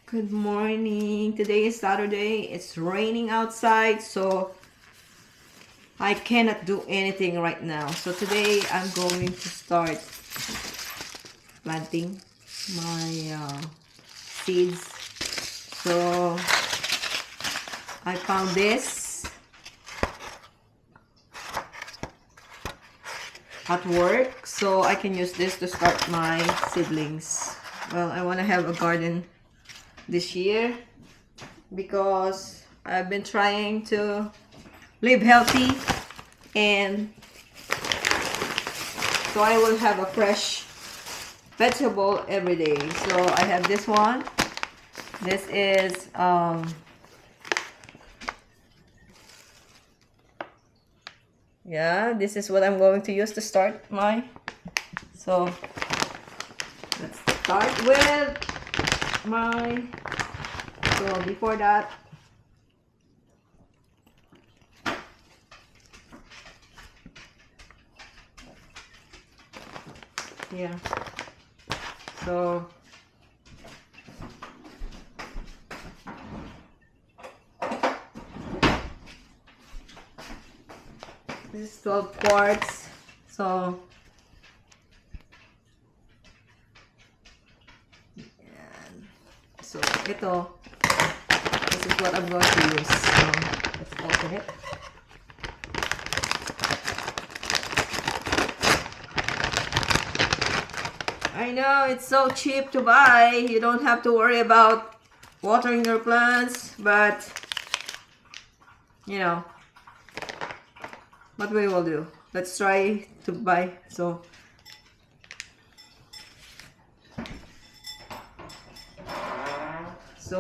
Good morning. Today is Saturday. It's raining outside, so I cannot do anything right now. So today I'm going to start planting my seeds. So I found this at work, so I can use this to start my seedlings. Well, I want to have a garden this year because I've been trying to live healthy, and so I will have a fresh vegetable every day. So I have this one. This is this is what I'm going to use to start my. So let's start with my. So before that, so this is 12 quarts. So ito, this is what I'm going to use. So let's open it. I know it's so cheap to buy. You don't have to worry about watering your plants, but what we will do. Let's try to buy. So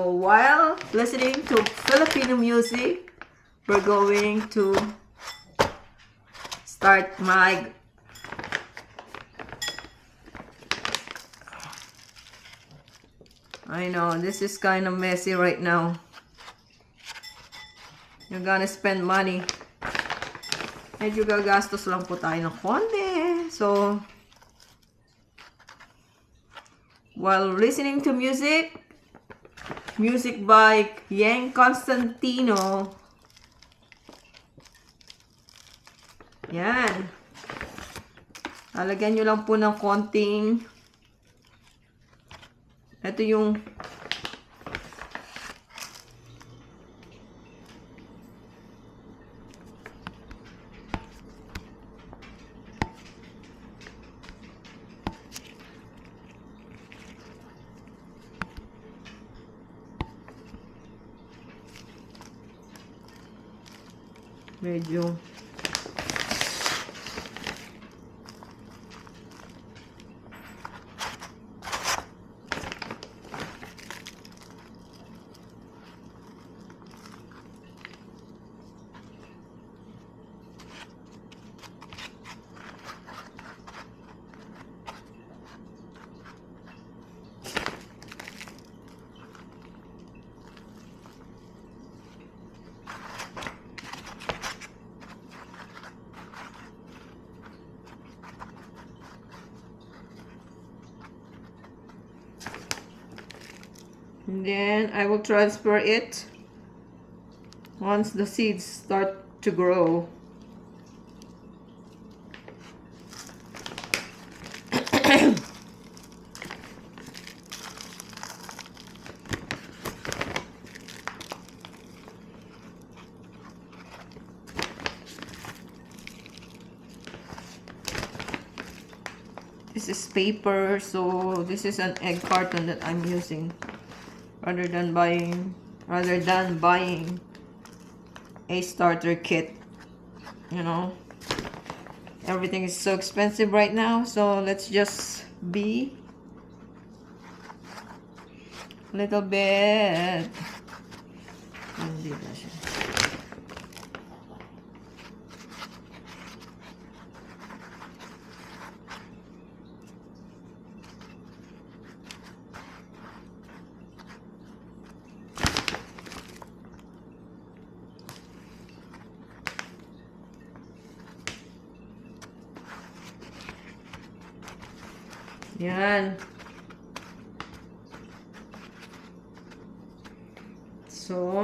while listening to Filipino music, we're going to start my I know this is kind of messy right now. You're gonna spend money. Medyo gagastos lang po tayo ng konti. So while listening to music by Yang Constantino. Yan. Lalagyan nyo lang po ng konting. Ito yung medyo and then I will transfer it once the seeds start to grow. This is paper, so this is an egg carton that I'm using rather than buying a starter kit. Everything is so expensive right now, so let's just be a little bit. Yan. So,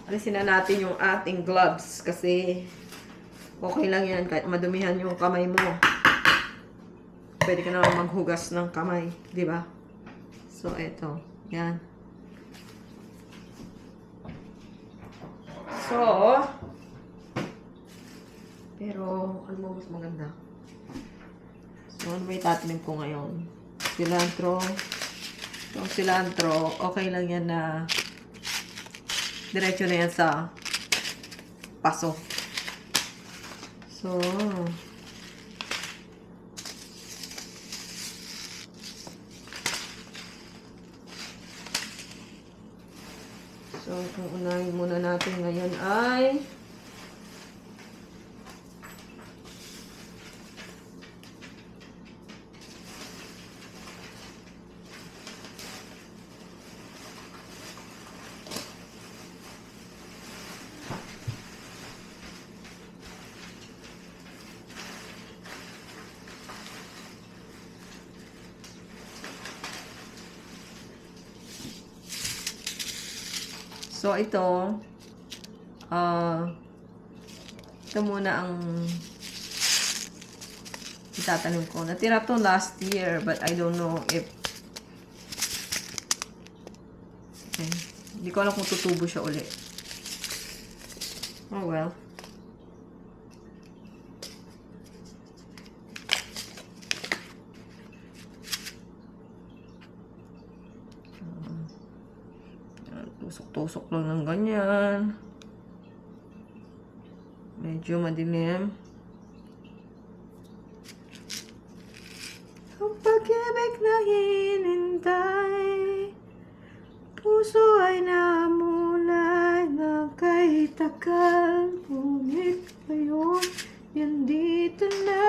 alisin na natin yung ating gloves kasi okay lang yan kahit madumihan yung kamay mo. Pwede ka naman maghugas ng kamay, di ba? So, eto. Yan. So, pero, ano mo mas maganda? So, ano ba itatanim ko ngayon? Cilantro. Itong cilantro, okay lang yan na diretso na yan sa paso. So, itong unahin muna natin ngayon ay so, ito muna ang itatanim ko. Natira to last year, but I don't know if okay. Hindi ko alam kung tutubo siya ulit. Oh well. Tusok-tusok lang ng ganyan. Medyo madilim. Ang pag-ibig na hinintay, puso ay namulay na kay takal. Ngunit ngayon, yan dito na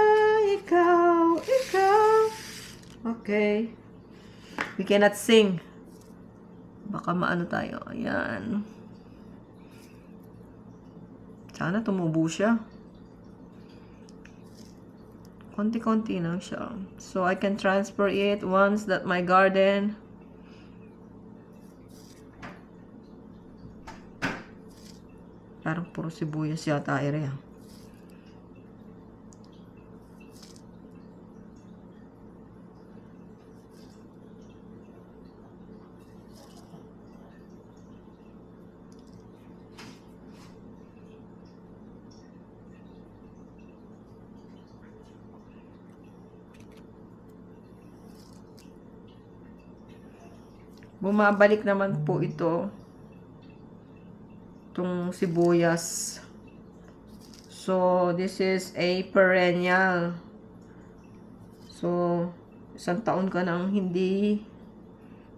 ikaw. Okay. We cannot sing. Baka maano tayo. Ayan. Sana tumubo siya. Konti-konti lang siya. So, I can transfer it once that my garden parang puro sibuyas yata ere. Bumabalik naman po ito. Itong sibuyas. So, this is a perennial. So, isang taon ka nang hindi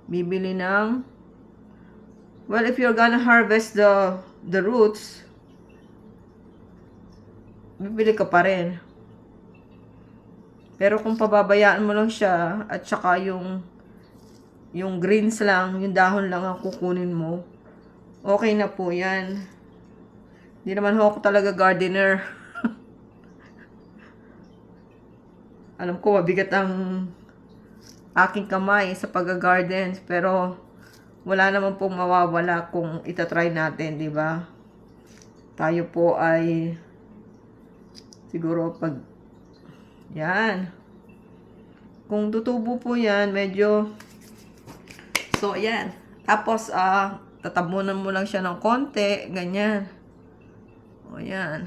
bibili ng, well, if you're gonna harvest the roots, bibili ka pa rin. Pero kung pababayaan mo lang siya at saka yung greens lang, yung dahon lang ang kukunin mo, okay na po yan. Hindi naman ako talaga gardener. Alam ko, mabigat ang aking kamay sa pag-garden, pero wala naman pong mawawala kung itatry natin, di ba? Tayo po ay siguro pag yan. Kung tutubo po yan, medyo so, ayan. Tapos, tatabunan mo lang siya ng konti. Ganyan. O, ayan.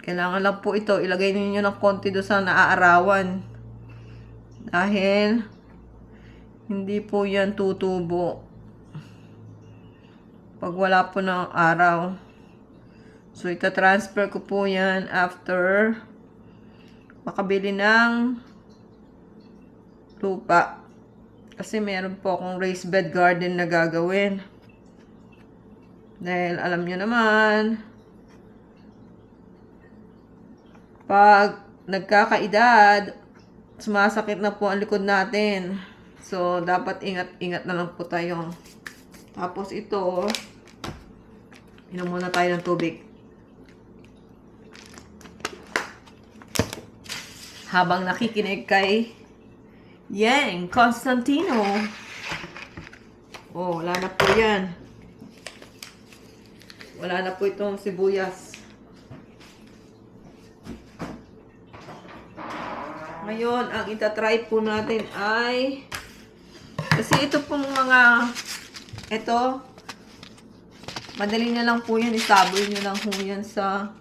Kailangan lang po ito. Ilagay ninyo ng konti doon sa naaarawan. Dahil, hindi po yan tutubo pag wala po ng araw. So, ita-transfer ko po yan after makabili ng lupa. Kasi meron po akong raised bed garden na gagawin. Dahil alam nyo naman, pag nagkakaedad, sumasakit na po ang likod natin. So, dapat ingat-ingat na lang po tayo. Tapos ito, inom muna tayo ng tubig. Habang nakikinig kay Yang Constantino. Oh, wala na po yan. Wala na po itong sibuyas. Ngayon, ang itatry po natin ay kasi ito pong mga ito, madali na lang po yan. Isaboy nyo lang po yan sa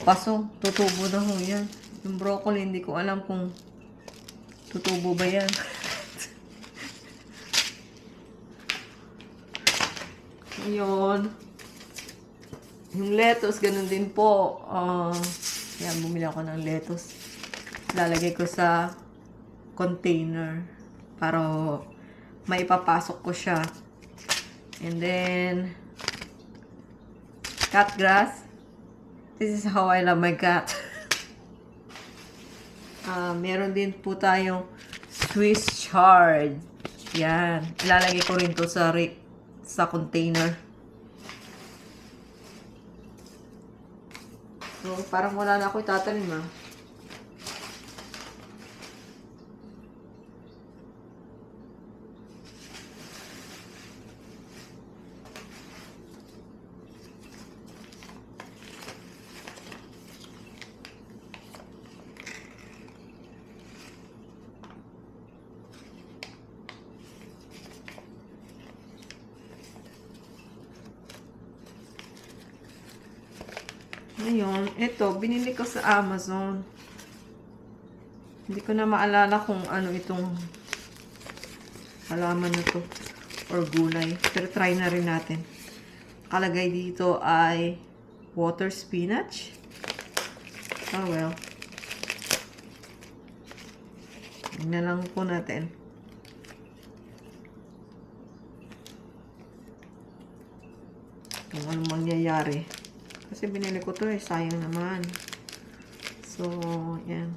paso. Tutubo na po yan. Yung broccoli, hindi ko alam kung tutubo ba yan. Yun. Yung lettuce, ganun din po. Yan, bumili ako ng lettuce. Lalagay ko sa container para maipapasok ko siya. And then, cat grass. This is how I love my cat. Meron din po tayong Swiss chard. Yan. Ilalagay ko rin to sa container. So, parang wala na ako itatanim Ngayon, ito, binili ko sa Amazon. Hindi ko na maalala kung ano itong halaman na to or gulay. Pero try na rin natin. Kalagay dito ay water spinach. Oh well. Tingnan lang po natin. Kung anong mangyayari. Kasi binili ko to sayang naman. So, yan.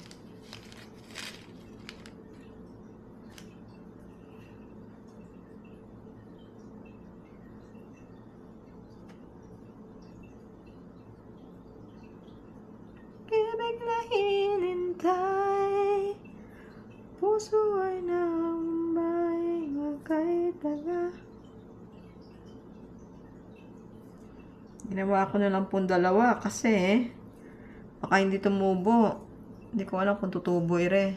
Ibig na hinintay, puso ay nambay, magkay taga. Ginawa ko na lang pong dalawa kasi baka hindi tumubo. Hindi ko alam kung tutubo ire.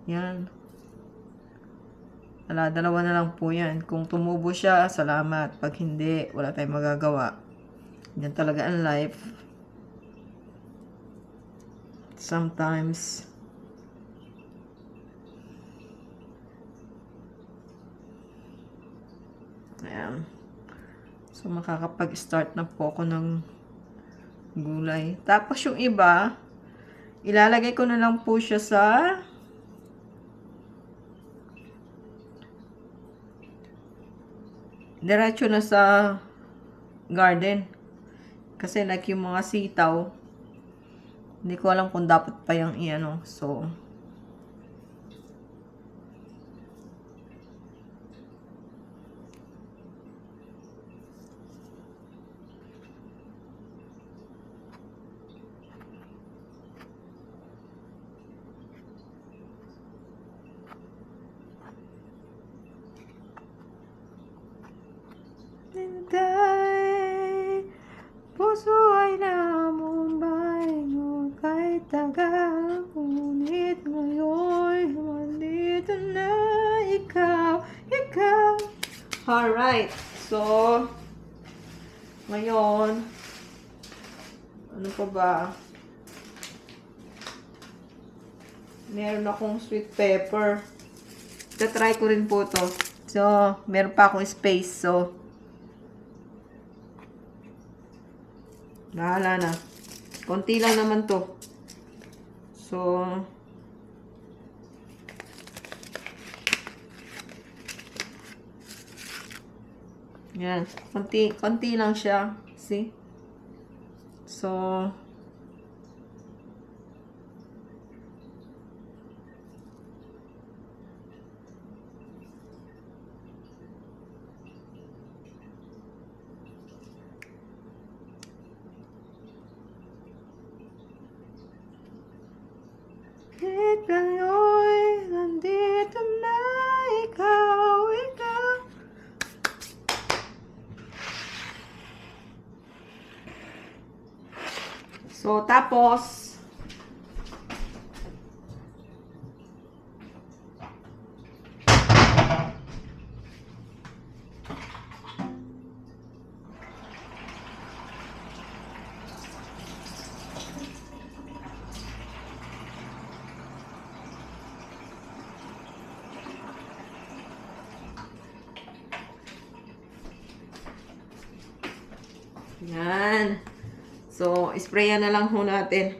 Yan. Dalawa na lang po yan. Kung tumubo siya, salamat. Pag hindi, wala tayong magagawa. Yan talaga ang life. Sometimes ayan. So, makakapag-start na po ako ng gulay. Tapos, yung iba, ilalagay ko na lang po siya sa diretso na sa garden. Kasi like yung mga sitaw, hindi ko alam kung dapat pa yung iano. So, hintay, puso ay namumbay, kay tagal, ngunit ngayon, nandito na ikaw. Alright, so, ngayon, ano pa ba? Meron akong sweet pepper. Try ko rin po to. So, meron pa akong space, so, bahala na. Konti lang naman to. So, yan. Konti lang siya. See? So, Ngunit ngayon, nandito na ikaw. So, tapos, yan. So, sprayan na lang ho natin.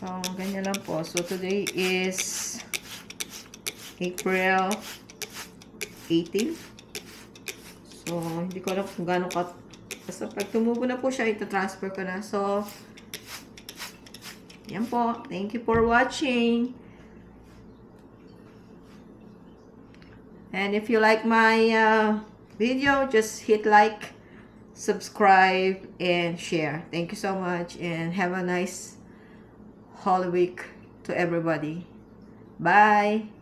So, ganyan lang po. So, today is April 18. So, hindi ko alam kung gano'n ka. Basta pag tumubo na po siya, ita-transfer ko na. So, yan po. Thank you for watching. And if you like my video, just hit like, subscribe, and share. Thank you so much. And have a nice Holy Week to everybody. Bye.